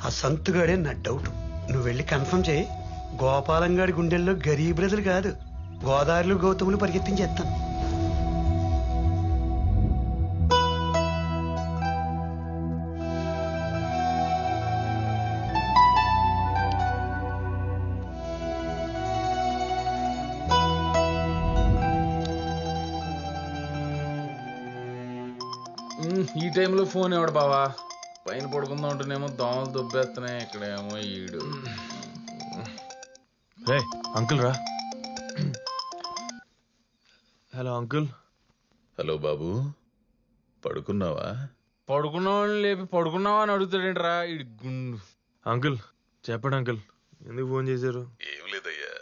ఆ సంతుగాడే నా డౌట్. నువ్వు వెళ్ళి కన్ఫర్మ్ చేయి. గోపాలంగాడి గుండెల్లో గరీబ్ రజలు కాదు, గోదావరిలో గౌతములు పరిగెత్తించేస్తాను. ఈ టైంలో ఫోన్ ఎవడు బావా? పైన పడుకుందాం ఉంటేనేమో దోమలు దుబ్బేస్తున్నాయి, ఇక్కడేమో ఈడు. రే అంకుల్ రా. Hello uncle. హలో బాబు, పడుకున్నావా? పడుకున్నావాడిని లేపి పడుకున్నావా అని అడుగుతాడేంట్రా ఈ గుండు. అంకుల్ చెప్పండి అంకుల్, ఎందుకు ఫోన్ చేశారు? ఏం లేదయ్యా,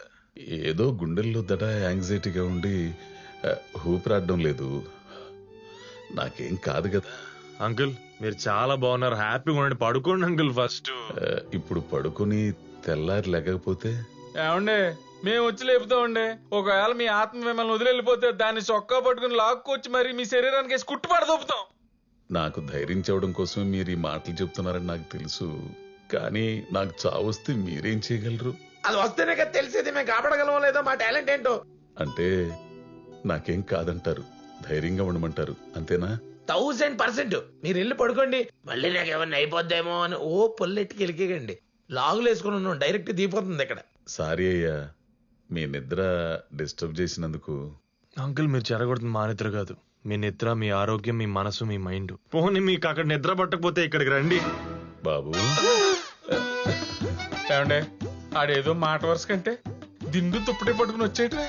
ఏదో గుండెల్లో దడ యాంగ్జైటీగా ఉండి ఊపిరాడడం లేదు. నాకేం కాదు కదా అంకుల్. మీరు చాలా బాగున్నారు, హ్యాపీగా ఉండండి, పడుకోండి అంకుల్ ఫస్ట్. ఇప్పుడు పడుకుని తెల్లారి లేకపోతే ఏమండే మేము వచ్చి లేపుతామండి. ఒకవేళ మీ ఆత్మ మిమ్మల్ని వదిలిపోతే దాన్ని చొక్కా పట్టుకుని లాక్కొచ్చి మరి మీ శరీరానికి వేసి కుట్టుపాటు దొప్పుతాం. నాకు ధైర్యం చెప్పడం కోసం మీరు ఈ మాటలు చెప్తున్నారని నాకు తెలుసు, కానీ నాకు చావొస్తే మీరేం చేయగలరు? అది వస్తేనే కదా తెలిసేది మేము కాపాడగలమో లేదో మా టాలెంట్ ఏంటో. అంటే నాకేం కాదంటారు, ధైర్యంగా ఉండమంటారు, అంతేనా? 1000% మీరు వెళ్ళి పడుకోండి. మళ్ళీ నాకు ఏమన్నా అయిపోద్దేమో అని ఓ పొల్లెట్టికి వెళ్ళికేయండి. లాగులు వేసుకుని ఉన్నాం, డైరెక్ట్ దిగిపోతుంది ఇక్కడ. సారీ అయ్యా, మీ నిద్ర డిస్టర్బ్ చేసినందుకు. అంకుల్ మీరు చెరగొడుతుంది మా నిద్ర కాదు, మీ నిద్ర, మీ ఆరోగ్యం, మీ మనసు, మీ మైండ్. పోనీ మీకు అక్కడ నిద్ర పట్టకపోతే ఇక్కడికి రండి. బాబు ఏమండే ఆడేదో మాట వరుస కంటే దిండు తుప్పటి పట్టుకుని వచ్చేయటమే.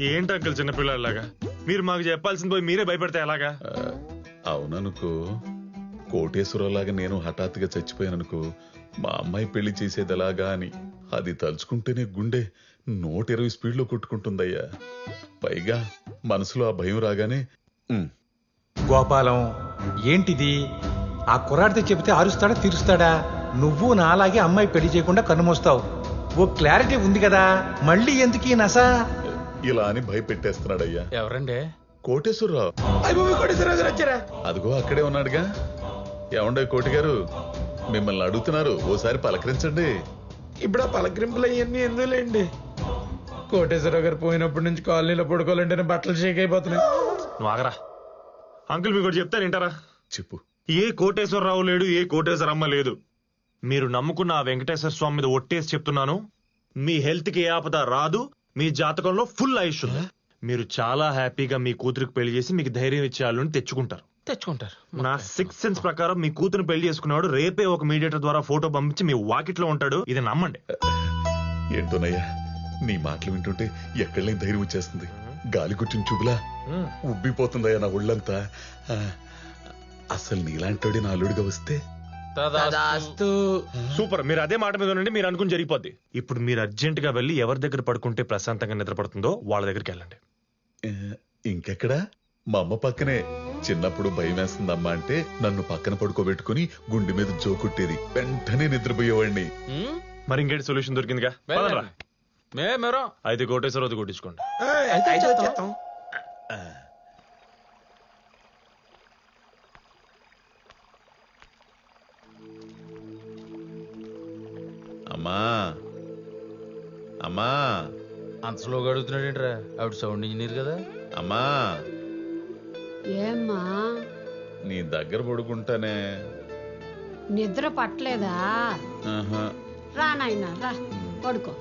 ఏంటి అంకుల్ చిన్నపిల్లలాగా మీరు మాకు చెప్పాల్సింది పోయి మీరే భయపడితే ఎలాగా? అవుననుకో, కోటేశ్వరలాగా నేను హఠాత్తుగా చచ్చిపోయాననుకో, మా అమ్మాయి పెళ్లి చేసేది ఎలాగా అని అది తలుచుకుంటేనే గుండె 120 స్పీడ్లో కొట్టుకుంటుందయ్యా. పైగా మనసులో ఆ భయం రాగానే గోపాలం ఏంటిది? ఆ కుర్రాడితో చెబితే అరుస్తాడా తీరుస్తాడా? నువ్వు నాలాగే అమ్మాయి పెళ్లి చేయకుండా కన్నుమోస్తావు. ఓ క్లారిటీ ఉంది కదా, మళ్ళీ ఎందుకు ఈ నస? ఇలా అని భయపెట్టేస్తున్నాడయ్యా. ఎవరండి? కోటేశ్వరరావు. వచ్చారా? అదిగో అక్కడే ఉన్నాడుగా. ఏమండే కోటి గారు, మిమ్మల్ని అడుగుతున్నారు, ఓసారి పలకరించండి. ఇప్పుడు ఆ పలకరింపులు అవన్నీ ఎందుకులేండి. కోటేశ్వరరావు గారు పోయినప్పటి నుంచి కాలనీలో పడుకోవాలంటే బట్టలు షేక్ అయిపోతున్నాయి. నువ్వు ఆగరా అంకుల్, మీకు చెప్తాను వింటారా? చెప్పు. ఏ కోటేశ్వరరావు లేడు, ఏ కోటేశ్వరమ్మ లేదు. మీరు నమ్ముకున్న ఆ వెంకటేశ్వర స్వామి మీద ఒట్టేసి చెప్తున్నాను, మీ హెల్త్ కి ఏ ఆపద రాదు, మీ జాతకంలో ఫుల్ ఆయుష్ ఉంది. మీరు చాలా హ్యాపీగా మీ కూతురికి పెళ్లి చేసి మీకు ధైర్యం ఇచ్చే వాళ్ళని తెచ్చుకుంటారు. నా 6th సెన్స్ ప్రకారం మీ కూతురు పెళ్లి చేసుకున్నాడు రేపే ఒక మీడియేటర్ ద్వారా ఫోటో పంపించి మీ వాకిట్లో ఉంటాడు. ఇది నమ్మండి. ఏంటోనయ్యా, నీ మాటలు వింటుంటే ఎక్కడ లేని ధైర్యం వచ్చేస్తుంది. గాలి గుట్టిన చూపులా ఉబ్బిపోతుందయ్యా నా ఒళ్ళంతా. అసలు నీలాంటోడి నా అల్లుడిగా వస్తే సూపర్. మీరు అదే మాట మీద ఉండండి, మీరు అనుకుని జరిగిపోద్ది. ఇప్పుడు మీరు అర్జెంట్ గా వెళ్ళి ఎవరి దగ్గర పడుకుంటే ప్రశాంతంగా నిద్రపడుతుందో వాళ్ళ దగ్గరికి వెళ్ళండి. ఇంకెక్కడా? మా అమ్మ పక్కనే. చిన్నప్పుడు భయం వేస్తుందమ్మా అంటే నన్ను పక్కన పడుకోబెట్టుకుని గుండె మీద జోకుట్టేది, వెంటనే నిద్రపోయేవాడిని. మరి ఇంకేంటి సొల్యూషన్ దొరికిందిగా? అయితే కోటేశ్వరరావు కొట్టించుకోండి. అమ్మా అమ్మా. అంత స్లోగా అడుగుతున్నాడేంట్రా? ఆవిడ సౌండ్ ఇంజనీర్ కదా. అమ్మా, ఏమ్మా నీ దగ్గర పడుకుంటానే. నిద్ర పట్టలేదా? రా నాయనా రా పడుకో.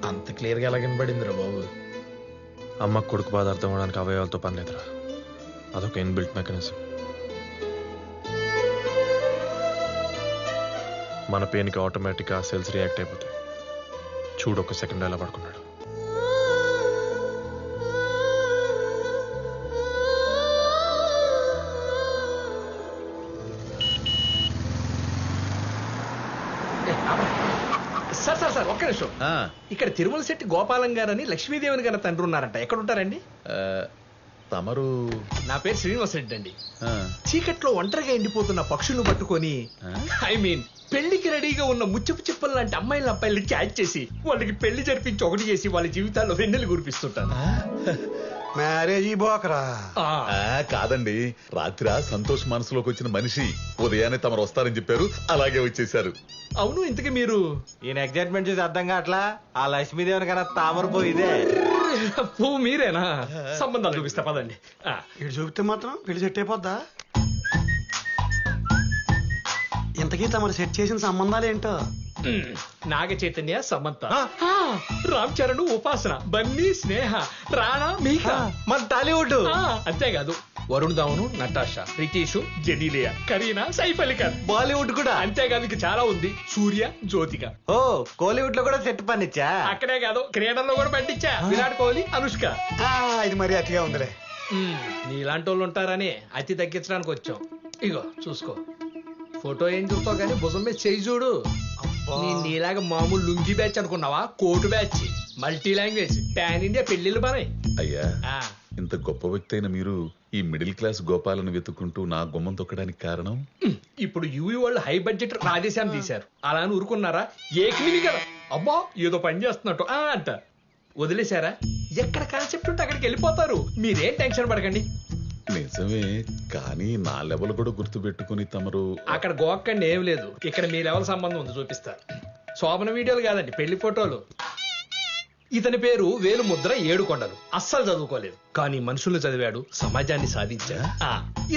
అంత క్లియర్ గా ఎలా కనబడిందిరా బాబు? అమ్మ కొడుకు బాధ అర్థం అవడానికి అవయవాలతో పని లేదురా, అదొక ఇన్బిల్ట్ మెకానిజం. మన పెయిన్కి ఆటోమేటిక్గా సెల్స్ రియాక్ట్ అయిపోతాయి. చూడు, ఒక సెకండ్ ఎలా పడుకున్నాడు. సార్ ఒక్క నిమిషం. ఇక్కడ తిరుమల శెట్టి గోపాలం గారని లక్ష్మీదేవిని గారి తండ్రి ఉన్నారంట. ఎక్కడ ఉంటారండి? తమరు? నా పేరు శ్రీనివాస్ రెడ్డి అండి. చీకట్లో ఒంటరిగా ఎండిపోతున్న పక్షులను పట్టుకొని, ఐ మీన్ పెళ్లికి రెడీగా ఉన్న ముచ్చపు చిప్పలు లాంటి అమ్మాయిల అబ్బాయిలు క్యాచ్ చేసి వాళ్ళకి పెళ్లి జరిపించి ఒకటి చేసి వాళ్ళ జీవితాల్లో వెన్నెలు కురిపిస్తుంటాను. మ్యారేజీ బోకరా. కాదండి, రాత్రి సంతోష్ మనసులోకి వచ్చిన మనిషి ఉదయాన్నే తమరు వస్తారని చెప్పారు, అలాగే వచ్చేసారు. అవును, ఇంతకీ మీరు ఈయన ఎగ్జైట్మెంట్ చూసి అర్థం కావట్లా. ఆ లక్ష్మీదేవిని కన్నా తామర పోయిదే. పువ్వు మీరేనా? సంబంధాలు చూపిస్తా పదండి. ఇటు చూపితే మాత్రం పెళ్లి సెట్ అయిపోద్దా? ఇంతకీ తమరు సెట్ చేసిన సంబంధాలు ఏంటో? నాగ చైతన్య, సమంత, రామ్ చరణ్, ఉపాసన, బన్నీ, స్నేహ, రాణా, మీకా. మన టాలీవుడ్. అంతేకాదు వరుణ్ ధావన్, నటాషా, రితీష్, జెనీలియా, కరీనా, సైఫ్ అలీ ఖాన్. బాలీవుడ్ కూడా. అంతేకాదు ఇంకా చాలా ఉంది. సూర్య, జ్యోతిక. ఓ కోలీవుడ్ లో కూడా సెట్ పనిచ్చా. అక్కడే కాదు క్రీడల్లో కూడా పండించా. విరాట్ కోహ్లీ, అనుష్క. ఇది మరి అతిగా ఉందిలే. నీలాంటి వాళ్ళు ఉంటారని అతి తగ్గించడానికి వచ్చాం. ఇగో చూసుకో. ఫోటో ఏం చూస్తావు కానీ భుజం మీద చేయి చూడు. నీలాగా మామూలు లుంగి బ్యాచ్ అనుకున్నావా? Coat batch, multi language, pan India పెళ్లిళ్ళు బానే. అయ్యా, ఇంత గొప్ప వ్యక్తి అయిన మీరు ఈ మిడిల్ క్లాస్ గోపాలను వెతుక్కుంటూ నా గుమ్మం తొక్కడానికి కారణం? ఇప్పుడు యూవీ వాళ్ళు హై బడ్జెట్ రాధేశాన్ని తీశారు. అలా అని ఊరుకున్నారా? ఏకమిని కదా, అబ్బా ఏదో పని చేస్తున్నట్టు అంట వదిలేశారా? ఎక్కడ కాన్సెప్ట్ ఉంటే అక్కడికి వెళ్ళిపోతారు. మీరేం టెన్షన్ పడకండి. నిజమే, కానీ నా లెవెల్ కూడా గుర్తు పెట్టుకుని తమరు అక్కడ గోక్కండి ఏం లేదు. ఇక్కడ మీ లెవెల్ సంబంధం ఉంది, చూపిస్తా. శోభన వీడియోలు కాదండి, పెళ్లి ఫోటోలు. ఇతని పేరు వేలుముద్ర ఏడుకొండలు. అస్సలు చదువుకోలేదు, కానీ మనుషులు చదివాడు, సమాజాన్ని సాధించాడు.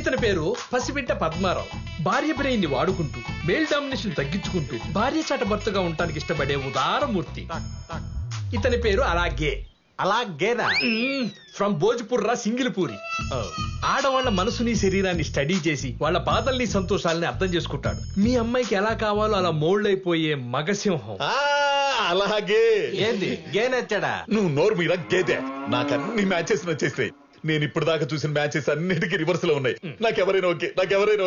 ఇతని పేరు పసిబిడ్డ పద్మారావు. భార్య బ్రెయిన్ని వాడుకుంటూ మేల్ డామినేషన్ తగ్గించుకుంటూ భార్య చాట భర్తగా ఉండటానికి ఇష్టపడే ఉదారమూర్తి. ఇతని పేరు అలాగేనా? ఫ్రమ్ భోజ్పుర్రా, సింగిల్పూరి. ఆడవాళ్ల మనసుని శరీరాన్ని స్టడీ చేసి వాళ్ళ బాధల్ని సంతోషాలని అర్థం చేసుకుంటాడు. మీ అమ్మాయికి ఎలా కావాలో అలా మోల్డ్ అయిపోయే మగసింహం. అలాగే. ఏంది గే నచ్చాడా? నువ్వు నోరు మీరా గేదే. నాకు అన్ని మ్యాచెస్ నచ్చేస్తాయి. నేను ఇప్పుడు దాకా చూసిన మ్యాచెస్ అన్నిటికీ రివర్స్ లో ఉన్నాయి. నాకెవరైనా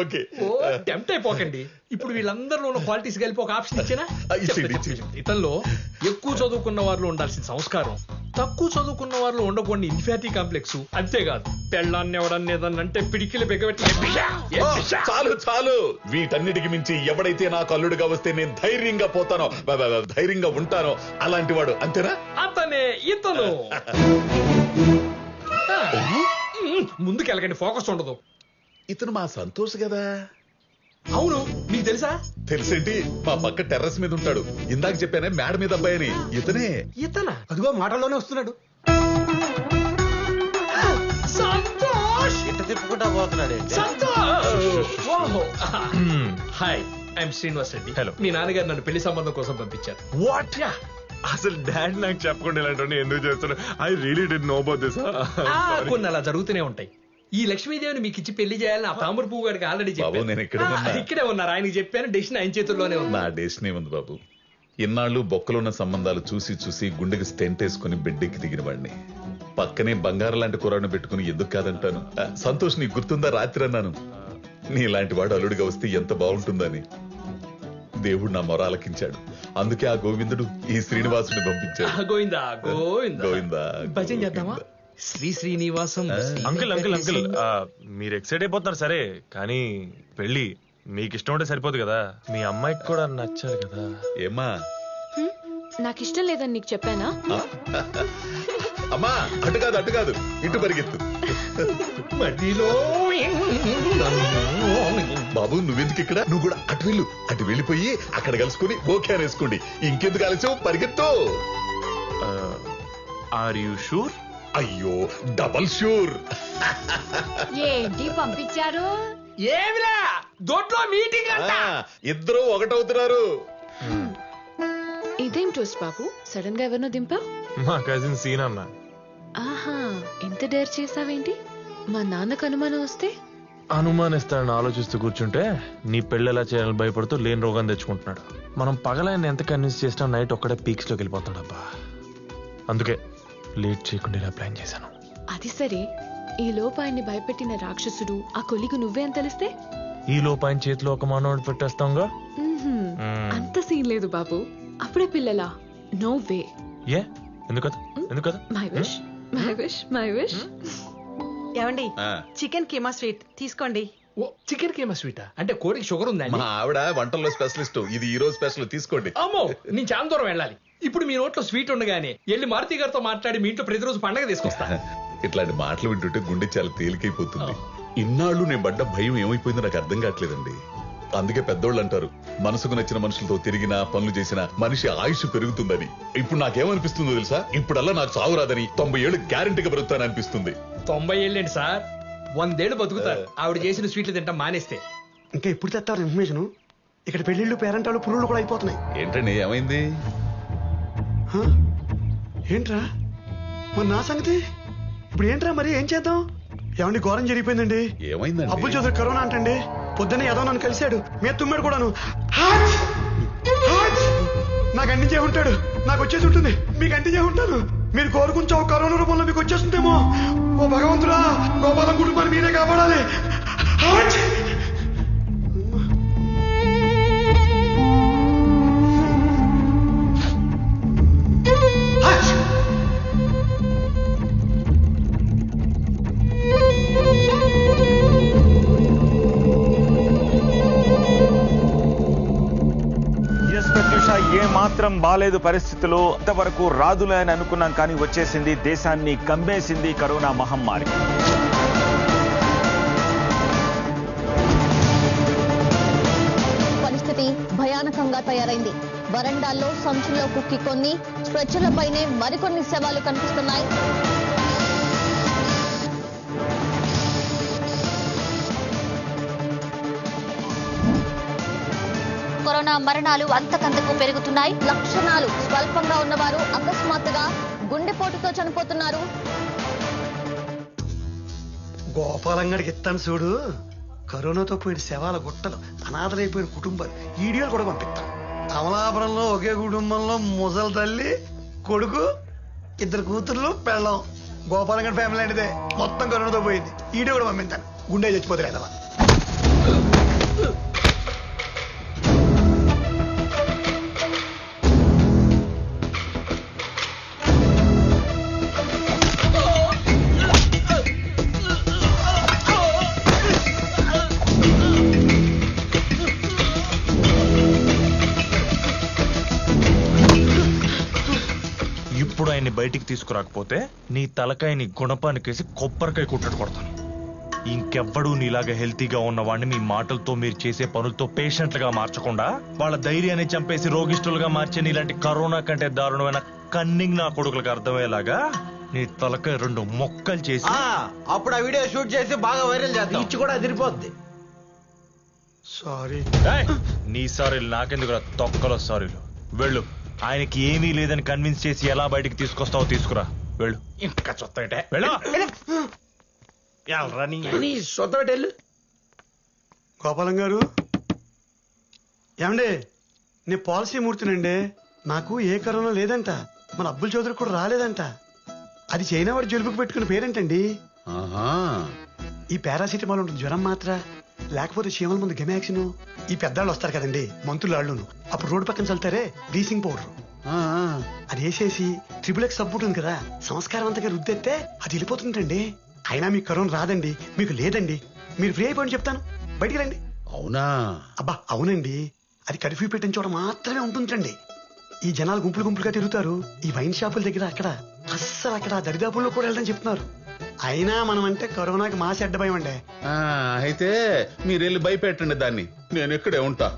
ఓకే. టెంప్ట్ అయిపోకండి. ఇప్పుడు వీళ్ళందరిలో ఉన్న క్వాలిటీస్ కలిపి ఒక ఆప్షన్ ఇచ్చినా, ఇతనిలో ఎక్కువ చదువుకున్న వారిలో ఉండాల్సిన సంస్కారం, తక్కువ చదువుకున్న వారిలో ఉండకూడని ఇన్ఫాటీ కాంప్లెక్స్, అంతేకాదు పెళ్ళాన్ని ఎవడన్నా ఏదన్నంటే పిడికిలు బిగబెట్టి. చాలు. వీటన్నిటికి మించి ఎవడైతే నాకు అల్లుడుగా వస్తే నేను ధైర్యంగా పోతానో, ధైర్యంగా ఉంటానో అలాంటి వాడు. అంతేనా? అతనే ఇతను. ముందుకెళ్ళకండి, ఫోకస్ ఉండదు. ఇతను మా సంతోష్ కదా? అవును, మీకు తెలుసా? తెలిసేంటి, మా పక్క టెర్రస్ మీద ఉంటాడు. ఇందాక చెప్పానే మేడ మీద అబ్బాయి అని. ఇతనా? అదిగో మాటల్లోనే వస్తున్నాడు. సంతోష్ ఇట్ట తిప్పుకుంటా పోతున్నాడు. Hi, I'm Srinivas Reddy. Hello. మీ నాన్నగారు నన్ను పెళ్లి సంబంధం కోసం పంపించారు. వాట్? అసలు డాడీ నాకు చెప్పకుండా ఇలాంటి ఎందుకు చేస్తున్నా? I really did know about this. కొన్ని అలా జరుగుతూనే ఉంటాయి. ఈ లక్ష్మీదేవిని మీకు ఇచ్చి పెళ్లి చేయాలని ఆ తామర పువ్వు గారికి ఆల్రెడీ బాబు, నేను ఇక్కడే ఉన్నారు. ఆయనకి చెప్పాను, డెసిషన్ ఆయన చేతుల్లోనే ఉంది. నా డెసిషన్ ఏముంది బాబు? ఇన్నాళ్ళు బొక్కలున్న సంబంధాలు చూసి గుండెకి స్టెంట్ వేసుకుని బిడ్డెక్కి దిగిన వాడిని. పక్కనే బంగారం లాంటి కూరను పెట్టుకుని ఎందుకు కాదంటాను. సంతోష్, నీకు గుర్తుందా రాత్రి అన్నాను నీలాంటి వాడు అల్లుడిగా వస్తే ఎంత బాగుంటుందని. దేవుడు నా మొర ఆలకించాడు. అందుకే ఆ గోవిందుడు ఈ శ్రీనివాసుని పంపించాడు. గోవిందా గోవిందా. భజన చేద్దామా? శ్రీనివాసం. అంకుల్ మీరు ఎక్సైట్ అయిపోతున్నారు సరే, కానీ పెళ్లి మీకు ఇష్టం ఉంటే సరిపోదు కదా, మీ అమ్మాయికి కూడా నచ్చాలి కదా. ఏమ్మా? నాకు ఇష్టం లేదని నీకు చెప్పానా? అమ్మా, అటు కాదు ఇటు పరిగెత్తు. బాబు, నువ్వెందుకు ఇక్కడ? నువ్వు కూడా అటు వెళ్ళిపోయి అక్కడ కలుసుకుని ఓకే అనేసుకోండి. ఇంకెందుకు ఆలస్యం, పరిగెత్తు. Are you sure? అయ్యో, డబల్ షూర్. ఏంటి పంపించారు? ఏమిలా దొడ్లో మీటింగ్ అంట. ఇద్దరు ఒకటవుతున్నారు. ఇదేం ట్విస్ట్ బాబు, సడన్ గా ఎవరినో దింపా? మా కజిన్ సీన్ అన్న. ఆహా, ఎంత డేర్ చేసావేంటి? మా నాన్నకు అనుమానం వస్తే? అనుమానిస్తాడని ఆలోచిస్తూ కూర్చుంటే నీ పెళ్ళి ఎలా చేయాలని భయపడుతూ లేని రోగం తెచ్చుకుంటున్నాడు. మనం పగలైన ఎంత కన్విన్స్ చేసినా నైట్ ఒక్కడే పీక్స్ లోకి వెళ్ళిపోతాడు అబ్బా. అందుకే లేట్ చేయకుండా ఇలా ప్లాన్ చేశాను. అది సరే, ఈ లోపు ఆయన్ని భయపెట్టిన రాక్షసుడు ఆ కొలిగు నువ్వే అని తెలిస్తే? ఈ లోపు ఆయన చేతిలో ఒక మానవుడు పెట్టేస్తాంగా. అంత సీన్ లేదు బాబు. అప్పుడే పిల్లలా? No way. ఏ ఎందుకదా? My wish, my wish, my wish. ఏమండి, చికెన్ కీమా స్వీట్ తీసుకోండి. చికెన్ కీమా స్వీటా? అంటే కోడికి షుగర్ ఉందండి. మా ఆవిడ వంటల్లో స్పెషలిస్ట్. ఇది ఈ రోజు స్పెషల్, తీసుకోండి. అమ్మో, నేను చాలా దూరం వెళ్ళాలి. ఇప్పుడు మీ నోట్లో స్వీట్ ఉండగానే వెళ్ళి మారుతి గారితో మాట్లాడి మీ ఇంట్లో ప్రతిరోజు పండగ తీసుకొస్తా. ఇట్లాంటి మాటలు వింటుంటే గుండె చాలా తేలికైపోతుంది. ఇన్నాళ్ళు నేను పడ్డ భయం ఏమైపోయిందో నాకు అర్థం కావట్లేదండి. అందుకే పెద్దోళ్ళు అంటారు, మనసుకు నచ్చిన మనుషులతో తిరిగినా పనులు చేసినా మనిషి ఆయుష్ పెరుగుతుందని. ఇప్పుడు నాకేమనిపిస్తుందో తెలుసా? ఇప్పుడల్లా నాకు చావు రాదని 90 ఏళ్ళు గ్యారెంటీగా బ్రతుకుతాను అనిపిస్తుంది. 90 ఏళ్ళేంటి సార్, 100 ఏళ్ళు బతుకుతారు ఆవిడ చేసిన స్వీట్లు తింటాం మానేస్తే. ఇంకా ఎప్పుడు తెస్తారు ఇన్ఫర్మేషన్? ఇక్కడ పెళ్లిళ్ళు పేరెంటాలు పురుగులు కూడా అయిపోతున్నాయి. ఏంటండి ఏమైంది? హ? ఏంట్రా మరి నా సంగతి? ఇప్పుడు ఏంట్రా మరి ఏం చేద్దాం? ఏమండి ఘోరం జరిగిపోయిందండి. ఏమైందండి? అబ్బుల్ చౌదరి కరోనా అంటండి. పొద్దున్న ఏదో నన్ను కలిశాడు, మీద తుమ్మాడు కూడాను. హాట్! హాట్! నాకు అంటించే ఉంటాడు, నాకు వచ్చేసి ఉంటుంది, మీకు అంటించే ఉంటాను. మీరు కోరుకుంటావు కరోనా రూపంలో మీకు వచ్చేస్తుందేమో. ఓ భగవంతుడా, గోపాలం కుటుంబాన్ని మీరే కాపాడాలి. హాట్! హాట్! ఏ మాత్రం బాలేదు పరిస్థితులు. ఇంతవరకు రాదులే అని అనుకున్నాం, కానీ వచ్చేసింది. దేశాన్ని కమ్మేసింది కరోనా మహమ్మారి. పరిస్థితి భయానకంగా తయారైంది. వరండాల్లో సంచుల్లో కుక్కి కొన్ని, స్ట్రెచ్చర్లపైనే మరికొన్ని శవాలు కనిపిస్తున్నాయి. కరోనా మరణాలు అంతకంతకు పెరుగుతున్నాయి. లక్షణాలు స్వల్పంగా ఉన్నవారు అకస్మాత్తుగా గుండెపోటుతో చనిపోతున్నారు. గోపాలంగడికి ఇస్తాను చూడు, కరోనాతో పోయిన శవాల గుట్టలు, అనాథలైపోయిన కుటుంబాలు వీడియోలు కూడా పంపిస్తాను. అమలాపురంలో ఒకే కుటుంబంలో ముసలి తల్లి, కొడుకు, 2 కూతుర్లు, పెళ్ళం. గోపాలంగడి ఫ్యామిలీ అంటేదే మొత్తం కరోనాతో పోయింది. వీడియో కూడా పంపిస్తాను. గుండె చచ్చిపోతారు కదా. ఇప్పుడు ఆయన్ని బయటికి తీసుకురాకపోతే నీ తలకాయని గుణపానికేసి కొబ్బరికాయ కొట్టడు కొడతాను. ఇంకెవ్వడూ నీలాగా హెల్తీగా ఉన్నవాడిని మీ మాటలతో, మీరు చేసే పనులతో పేషెంట్లుగా మార్చకుండా వాళ్ళ ధైర్యాన్ని చంపేసి రోగిష్ఠులుగా మార్చే నీలాంటి కరోనా కంటే దారుణమైన కన్నింగ్ నా కొడుకులకు అర్థమయ్యేలాగా నీ తలకాయ 2 మొక్కలు చేసి అప్పుడు ఆ వీడియో షూట్ చేసి బాగా వైరల్ చేద్దాం. ఇచ్చి కూడా అదిరిపోద్ది. సారీ. నీ సారీలు నాకెందుకు తొక్కలో సారీలు. వెళ్ళు, ఆయనకి ఏమీ లేదని కన్విన్స్ చేసి ఎలా బయటికి తీసుకొస్తావో తీసుకురా. వెళ్ళు. ఇంకా చొత్తటే గోపాలం గారు, ఏమండి నేను పాలసీ మూర్తినండి. నాకు ఏ కరోనా లేదంట, మన అబ్బుల్ చౌదరి కూడా రాలేదంట. అది చైనా వాడు జలుబుకు పెట్టుకున్న పేరేంటండి? ఈ పారాసిటమాల్ ఉంటుంది, జ్వరం మాత్ర, లేకపోతే చీమల ముందు గెమాక్సిన్. ఈ పెద్దాళ్ళు వస్తారు కదండి, మంత్రులాళ్ళును, అప్పుడు రోడ్డు పక్కన చల్లుతారే బ్లీచింగ్ పౌడర్, అది వేసేసి XXX సబ్బు ఉంటుంది కదా, సంస్కారం అంతగా రుద్దెత్తే అది వెళ్ళిపోతుందండి. అయినా మీకు కరోనా రాదండి, మీకు లేదండి, మీరు ఫ్రీ అయిపోయి చెప్తాను, బయటికి రండి. అవునా? అబ్బా అవునండి, అది కర్ఫ్యూ పెట్టిన చోట మాత్రమే ఉంటుందండి. ఈ జనాలు గుంపులు గుంపులుగా తిరుగుతారు ఈ వైన్ షాపుల దగ్గర, అక్కడ అస్సలు అక్కడ దరిదాపుల్లో కూడా వెళ్ళని చెప్తున్నారు. అయినా మనం అంటే కరోనాకి మాసి అడ్డ భయం అండి. అయితే మీరు వెళ్ళి భయపెట్టండి దాన్ని, నేను ఇక్కడే ఉంటా.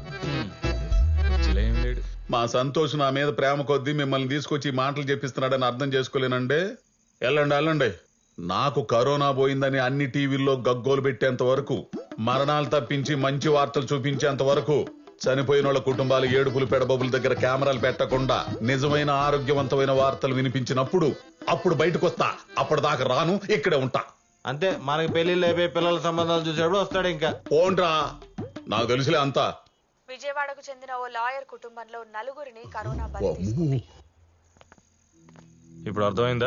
మా సంతోష్ నా మీద ప్రేమ కొద్దీ మిమ్మల్ని తీసుకొచ్చి మాటలు చెప్పిస్తున్నాడని అర్థం చేసుకోలేనండి. వెళ్ళండి వెళ్ళండి. నాకు కరోనా పోయిందని అన్ని టీవీల్లో గగ్గోలు పెట్టేంత వరకు, మరణాలు తప్పించి మంచి వార్తలు చూపించేంత వరకు, చనిపోయిన వాళ్ళ కుటుంబాలు ఏడుపులు పెడబొబ్బుల దగ్గర కెమెరాలు పెట్టకుండా నిజమైన ఆరోగ్యవంతమైన వార్తలు వినిపించినప్పుడు అప్పుడు బయటకు వస్తా. అప్పటిదాకా రాను, ఇక్కడే ఉంటా. అంతే, మనకి పెళ్లిళ్ళు అయిపోయి పిల్లల సంబంధాలు చూసేప్పుడు వస్తాడు. ఇంకా ఓన్రా, నాకు తెలుసులే అంతా. విజయవాడకు చెందిన ఓ లాయర్ కుటుంబంలో 4 కరోనా ఇప్పుడు అర్థమైందా?